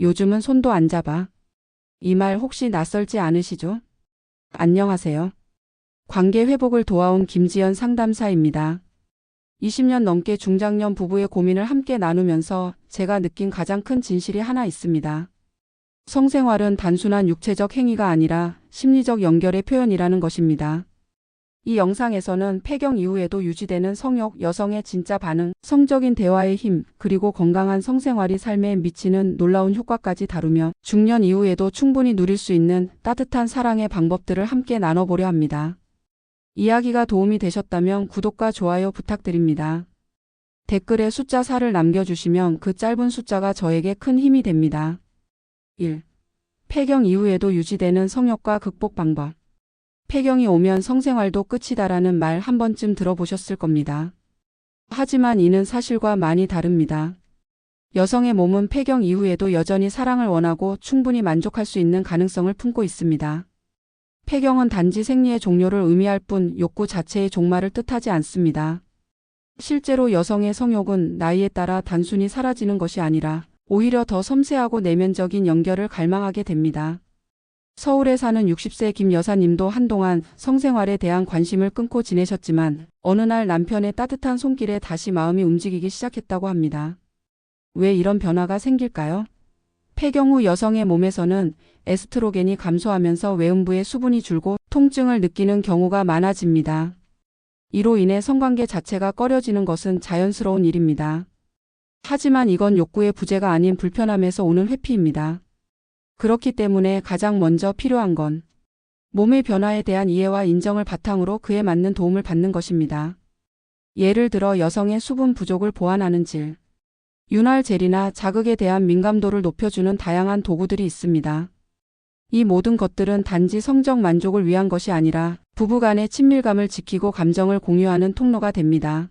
요즘은 손도 안 잡아. 이 말 혹시 낯설지 않으시죠? 안녕하세요. 관계 회복을 도와온 김지연 상담사입니다. 20년 넘게 중장년 부부의 고민을 함께 나누면서 제가 느낀 가장 큰 진실이 하나 있습니다. 성생활은 단순한 육체적 행위가 아니라 심리적 연결의 표현이라는 것입니다. 이 영상에서는 폐경 이후에도 유지되는 성욕, 여성의 진짜 반응, 성적인 대화의 힘, 그리고 건강한 성생활이 삶에 미치는 놀라운 효과까지 다루며 중년 이후에도 충분히 누릴 수 있는 따뜻한 사랑의 방법들을 함께 나눠보려 합니다. 이야기가 도움이 되셨다면 구독과 좋아요 부탁드립니다. 댓글에 숫자 4를 남겨주시면 그 짧은 숫자가 저에게 큰 힘이 됩니다. 1. 폐경 이후에도 유지되는 성욕과 극복 방법. 폐경이 오면 성생활도 끝이다라는 말 한 번쯤 들어보셨을 겁니다. 하지만 이는 사실과 많이 다릅니다. 여성의 몸은 폐경 이후에도 여전히 사랑을 원하고 충분히 만족할 수 있는 가능성을 품고 있습니다. 폐경은 단지 생리의 종료를 의미할 뿐 욕구 자체의 종말을 뜻하지 않습니다. 실제로 여성의 성욕은 나이에 따라 단순히 사라지는 것이 아니라 오히려 더 섬세하고 내면적인 연결을 갈망하게 됩니다. 서울에 사는 60세 김 여사님도 한동안 성생활에 대한 관심을 끊고 지내셨지만 어느 날 남편의 따뜻한 손길에 다시 마음이 움직이기 시작했다고 합니다. 왜 이런 변화가 생길까요? 폐경 후 여성의 몸에서는 에스트로겐이 감소하면서 외음부의 수분이 줄고 통증을 느끼는 경우가 많아집니다. 이로 인해 성관계 자체가 꺼려지는 것은 자연스러운 일입니다. 하지만 이건 욕구의 부재가 아닌 불편함에서 오는 회피입니다. 그렇기 때문에 가장 먼저 필요한 건 몸의 변화에 대한 이해와 인정을 바탕으로 그에 맞는 도움을 받는 것입니다. 예를 들어 여성의 수분 부족을 보완하는 질, 윤활 젤이나 자극에 대한 민감도를 높여주는 다양한 도구들이 있습니다. 이 모든 것들은 단지 성적 만족을 위한 것이 아니라 부부간의 친밀감을 지키고 감정을 공유하는 통로가 됩니다.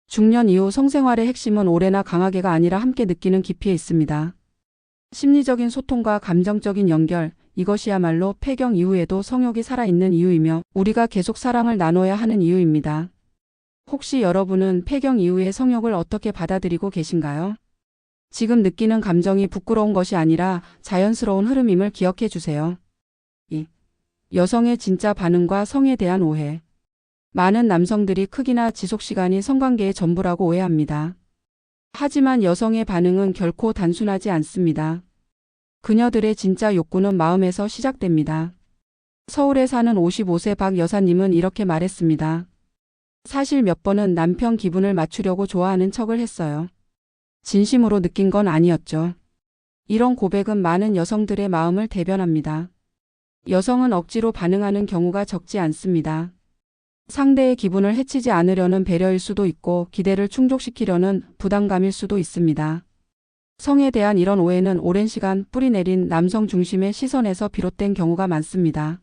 중년 이후 성생활의 핵심은 오래나 강하게가 아니라 함께 느끼는 깊이에 있습니다. 심리적인 소통과 감정적인 연결, 이것이야말로 폐경 이후에도 성욕이 살아있는 이유이며 우리가 계속 사랑을 나눠야 하는 이유입니다. 혹시 여러분은 폐경 이후의 성욕을 어떻게 받아들이고 계신가요? 지금 느끼는 감정이 부끄러운 것이 아니라 자연스러운 흐름임을 기억해 주세요. 2. 여성의 진짜 반응과 성에 대한 오해. 많은 남성들이 크기나 지속시간이 성관계의 전부라고 오해합니다. 하지만 여성의 반응은 결코 단순하지 않습니다. 그녀들의 진짜 욕구는 마음에서 시작됩니다. 서울에 사는 55세 박 여사님은 이렇게 말했습니다. 사실 몇 번은 남편 기분을 맞추려고 좋아하는 척을 했어요. 진심으로 느낀 건 아니었죠. 이런 고백은 많은 여성들의 마음을 대변합니다. 여성은 억지로 반응하는 경우가 적지 않습니다. 상대의 기분을 해치지 않으려는 배려일 수도 있고 기대를 충족시키려는 부담감일 수도 있습니다. 성에 대한 이런 오해는 오랜 시간 뿌리내린 남성 중심의 시선에서 비롯된 경우가 많습니다.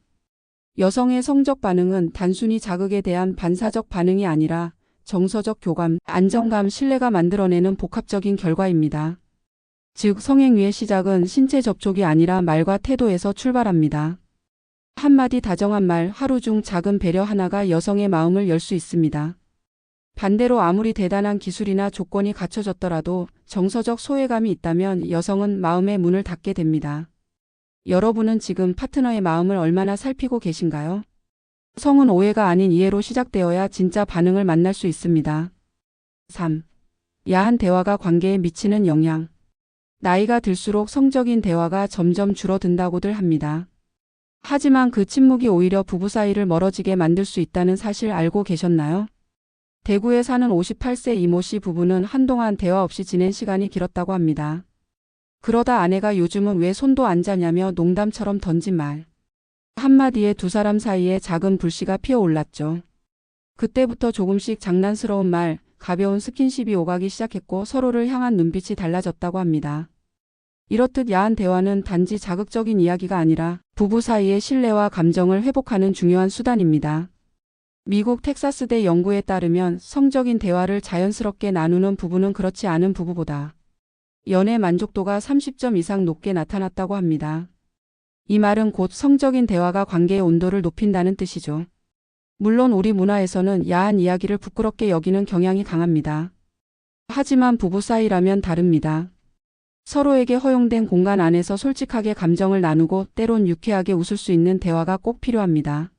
여성의 성적 반응은 단순히 자극에 대한 반사적 반응이 아니라 정서적 교감, 안정감, 신뢰가 만들어내는 복합적인 결과입니다. 즉, 성행위의 시작은 신체 접촉이 아니라 말과 태도에서 출발합니다. 한마디 다정한 말, 하루 중 작은 배려 하나가 여성의 마음을 열 수 있습니다. 반대로 아무리 대단한 기술이나 조건이 갖춰졌더라도 정서적 소외감이 있다면 여성은 마음의 문을 닫게 됩니다. 여러분은 지금 파트너의 마음을 얼마나 살피고 계신가요? 성은 오해가 아닌 이해로 시작되어야 진짜 반응을 만날 수 있습니다. 3. 야한 대화가 관계에 미치는 영향. 나이가 들수록 성적인 대화가 점점 줄어든다고들 합니다. 하지만 그 침묵이 오히려 부부 사이를 멀어지게 만들 수 있다는 사실 알고 계셨나요? 대구에 사는 58세 이모 씨 부부는 한동안 대화 없이 지낸 시간이 길었다고 합니다. 그러다 아내가 요즘은 왜 손도 안 자냐며 농담처럼 던진 말. 한마디에 두 사람 사이에 작은 불씨가 피어올랐죠. 그때부터 조금씩 장난스러운 말, 가벼운 스킨십이 오가기 시작했고 서로를 향한 눈빛이 달라졌다고 합니다. 이렇듯 야한 대화는 단지 자극적인 이야기가 아니라 부부 사이의 신뢰와 감정을 회복하는 중요한 수단입니다. 미국 텍사스대 연구에 따르면 성적인 대화를 자연스럽게 나누는 부부는 그렇지 않은 부부보다 연애 만족도가 30점 이상 높게 나타났다고 합니다. 이 말은 곧 성적인 대화가 관계의 온도를 높인다는 뜻이죠. 물론 우리 문화에서는 야한 이야기를 부끄럽게 여기는 경향이 강합니다. 하지만 부부 사이라면 다릅니다. 서로에게 허용된 공간 안에서 솔직하게 감정을 나누고 때론 유쾌하게 웃을 수 있는 대화가 꼭 필요합니다.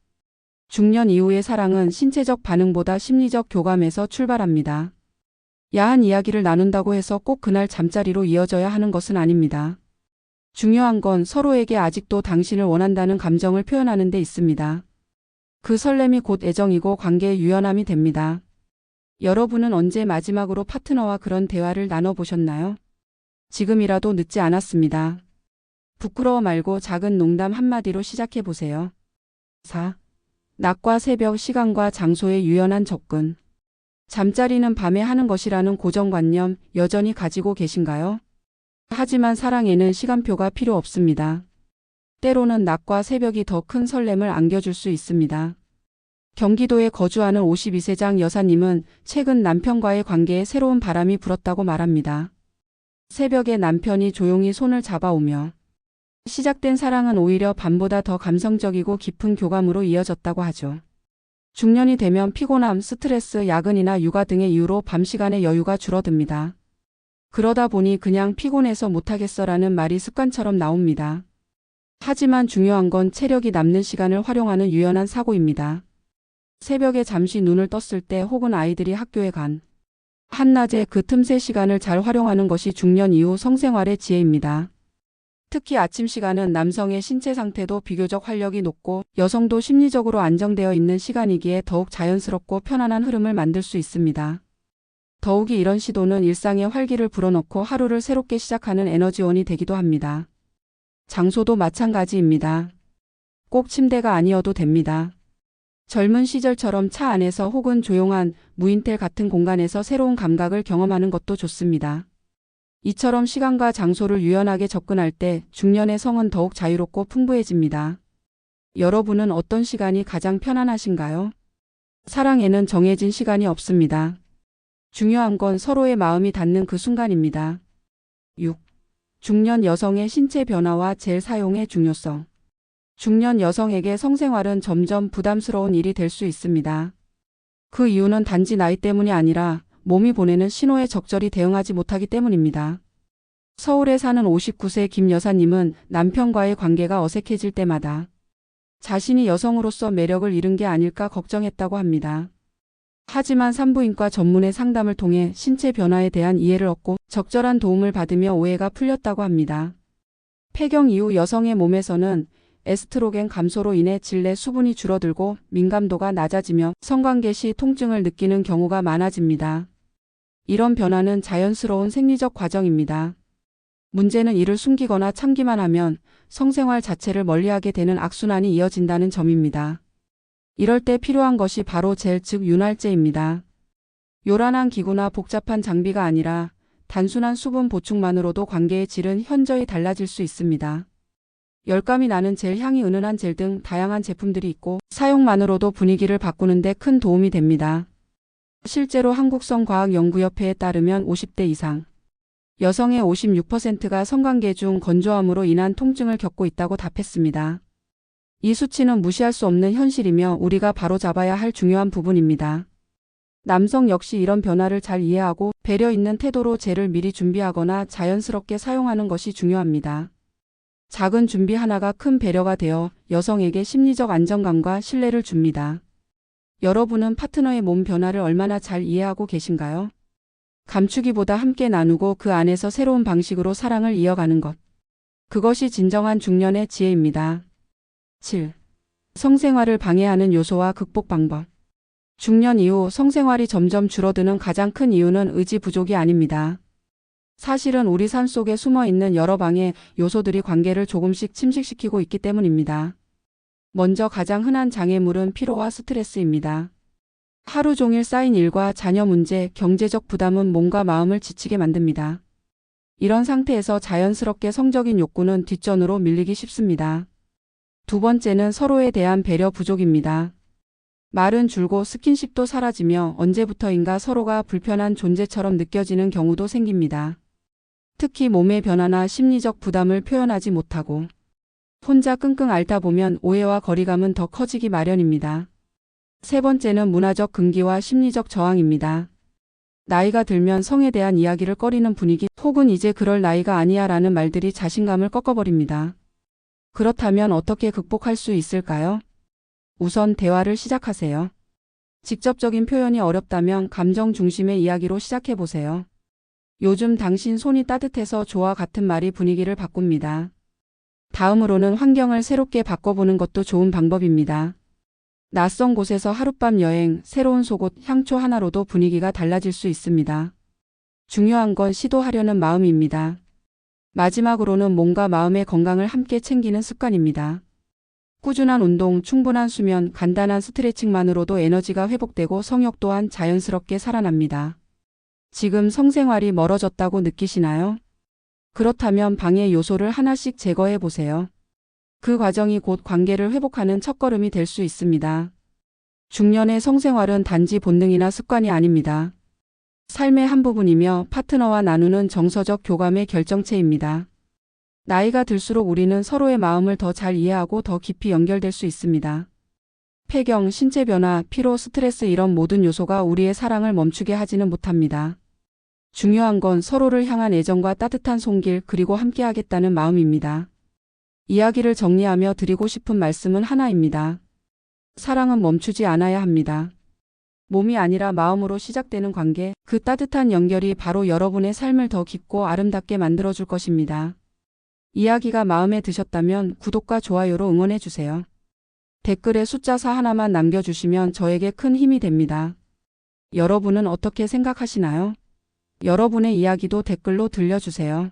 중년 이후의 사랑은 신체적 반응보다 심리적 교감에서 출발합니다. 야한 이야기를 나눈다고 해서 꼭 그날 잠자리로 이어져야 하는 것은 아닙니다. 중요한 건 서로에게 아직도 당신을 원한다는 감정을 표현하는 데 있습니다. 그 설렘이 곧 애정이고 관계의 유연함이 됩니다. 여러분은 언제 마지막으로 파트너와 그런 대화를 나눠보셨나요? 지금이라도 늦지 않았습니다. 부끄러워 말고 작은 농담 한마디로 시작해보세요. 4. 낮과 새벽 시간과 장소의 유연한 접근. 잠자리는 밤에 하는 것이라는 고정관념 여전히 가지고 계신가요? 하지만 사랑에는 시간표가 필요 없습니다. 때로는 낮과 새벽이 더 큰 설렘을 안겨줄 수 있습니다. 경기도에 거주하는 52세장 여사님은 최근 남편과의 관계에 새로운 바람이 불었다고 말합니다. 새벽에 남편이 조용히 손을 잡아오며 시작된 사랑은 오히려 밤보다 더 감성적이고 깊은 교감으로 이어졌다고 하죠. 중년이 되면 피곤함, 스트레스, 야근이나 육아 등의 이유로 밤 시간의 여유가 줄어듭니다. 그러다 보니 그냥 피곤해서 못하겠어라는 말이 습관처럼 나옵니다. 하지만 중요한 건 체력이 남는 시간을 활용하는 유연한 사고입니다. 새벽에 잠시 눈을 떴을 때 혹은 아이들이 학교에 간 한낮에 그 틈새 시간을 잘 활용하는 것이 중년 이후 성생활의 지혜입니다. 특히 아침 시간은 남성의 신체 상태도 비교적 활력이 높고 여성도 심리적으로 안정되어 있는 시간이기에 더욱 자연스럽고 편안한 흐름을 만들 수 있습니다. 더욱이 이런 시도는 일상에 활기를 불어넣고 하루를 새롭게 시작하는 에너지원이 되기도 합니다. 장소도 마찬가지입니다. 꼭 침대가 아니어도 됩니다. 젊은 시절처럼 차 안에서 혹은 조용한 무인텔 같은 공간에서 새로운 감각을 경험하는 것도 좋습니다. 이처럼 시간과 장소를 유연하게 접근할 때 중년의 성은 더욱 자유롭고 풍부해집니다. 여러분은 어떤 시간이 가장 편안하신가요? 사랑에는 정해진 시간이 없습니다. 중요한 건 서로의 마음이 닿는 그 순간입니다. 6. 중년 여성의 신체 변화와 젤 사용의 중요성. 중년 여성에게 성생활은 점점 부담스러운 일이 될 수 있습니다. 그 이유는 단지 나이 때문이 아니라 몸이 보내는 신호에 적절히 대응하지 못하기 때문입니다. 서울에 사는 59세 김 여사님은 남편과의 관계가 어색해질 때마다 자신이 여성으로서 매력을 잃은 게 아닐까 걱정했다고 합니다. 하지만 산부인과 전문의 상담을 통해 신체 변화에 대한 이해를 얻고 적절한 도움을 받으며 오해가 풀렸다고 합니다. 폐경 이후 여성의 몸에서는 에스트로겐 감소로 인해 질내 수분이 줄어들고 민감도가 낮아지며 성관계 시 통증을 느끼는 경우가 많아집니다. 이런 변화는 자연스러운 생리적 과정입니다. 문제는 이를 숨기거나 참기만 하면 성생활 자체를 멀리하게 되는 악순환이 이어진다는 점입니다. 이럴 때 필요한 것이 바로 젤 즉 윤활제입니다. 요란한 기구나 복잡한 장비가 아니라 단순한 수분 보충만으로도 관계의 질은 현저히 달라질 수 있습니다. 열감이 나는 젤, 향이 은은한 젤 등 다양한 제품들이 있고 사용만으로도 분위기를 바꾸는 데 큰 도움이 됩니다. 실제로 한국성과학연구협회에 따르면 50대 이상 여성의 56%가 성관계 중 건조함으로 인한 통증을 겪고 있다고 답했습니다. 이 수치는 무시할 수 없는 현실이며 우리가 바로잡아야 할 중요한 부분입니다. 남성 역시 이런 변화를 잘 이해하고 배려 있는 태도로 젤을 미리 준비하거나 자연스럽게 사용하는 것이 중요합니다. 작은 준비 하나가 큰 배려가 되어 여성에게 심리적 안정감과 신뢰를 줍니다. 여러분은 파트너의 몸 변화를 얼마나 잘 이해하고 계신가요? 감추기보다 함께 나누고 그 안에서 새로운 방식으로 사랑을 이어가는 것. 그것이 진정한 중년의 지혜입니다. 7. 성생활을 방해하는 요소와 극복 방법. 중년 이후 성생활이 점점 줄어드는 가장 큰 이유는 의지 부족이 아닙니다. 사실은 우리 삶 속에 숨어있는 여러 방해 요소들이 관계를 조금씩 침식시키고 있기 때문입니다. 먼저 가장 흔한 장애물은 피로와 스트레스입니다. 하루 종일 쌓인 일과 자녀 문제, 경제적 부담은 몸과 마음을 지치게 만듭니다. 이런 상태에서 자연스럽게 성적인 욕구는 뒷전으로 밀리기 쉽습니다. 두 번째는 서로에 대한 배려 부족입니다. 말은 줄고 스킨십도 사라지며 언제부터인가 서로가 불편한 존재처럼 느껴지는 경우도 생깁니다. 특히 몸의 변화나 심리적 부담을 표현하지 못하고 혼자 끙끙 앓다 보면 오해와 거리감은 더 커지기 마련입니다. 세 번째는 문화적 금기와 심리적 저항입니다. 나이가 들면 성에 대한 이야기를 꺼리는 분위기, 혹은 이제 그럴 나이가 아니야 라는 말들이 자신감을 꺾어버립니다. 그렇다면 어떻게 극복할 수 있을까요? 우선 대화를 시작하세요. 직접적인 표현이 어렵다면 감정 중심의 이야기로 시작해 보세요. 요즘 당신 손이 따뜻해서 좋아 같은 말이 분위기를 바꿉니다. 다음으로는 환경을 새롭게 바꿔보는 것도 좋은 방법입니다. 낯선 곳에서 하룻밤 여행, 새로운 속옷, 향초 하나로도 분위기가 달라질 수 있습니다. 중요한 건 시도하려는 마음입니다. 마지막으로는 몸과 마음의 건강을 함께 챙기는 습관입니다. 꾸준한 운동, 충분한 수면, 간단한 스트레칭만으로도 에너지가 회복되고 성욕 또한 자연스럽게 살아납니다. 지금 성생활이 멀어졌다고 느끼시나요? 그렇다면 방해 요소를 하나씩 제거해 보세요. 그 과정이 곧 관계를 회복하는 첫걸음이 될 수 있습니다. 중년의 성생활은 단지 본능이나 습관이 아닙니다. 삶의 한 부분이며 파트너와 나누는 정서적 교감의 결정체입니다. 나이가 들수록 우리는 서로의 마음을 더 잘 이해하고 더 깊이 연결될 수 있습니다. 폐경, 신체 변화, 피로, 스트레스 이런 모든 요소가 우리의 사랑을 멈추게 하지는 못합니다. 중요한 건 서로를 향한 애정과 따뜻한 손길 그리고 함께하겠다는 마음입니다. 이야기를 정리하며 드리고 싶은 말씀은 하나입니다. 사랑은 멈추지 않아야 합니다. 몸이 아니라 마음으로 시작되는 관계, 그 따뜻한 연결이 바로 여러분의 삶을 더 깊고 아름답게 만들어줄 것입니다. 이야기가 마음에 드셨다면 구독과 좋아요로 응원해주세요. 댓글에 숫자 4 하나만 남겨주시면 저에게 큰 힘이 됩니다. 여러분은 어떻게 생각하시나요? 여러분의 이야기도 댓글로 들려주세요.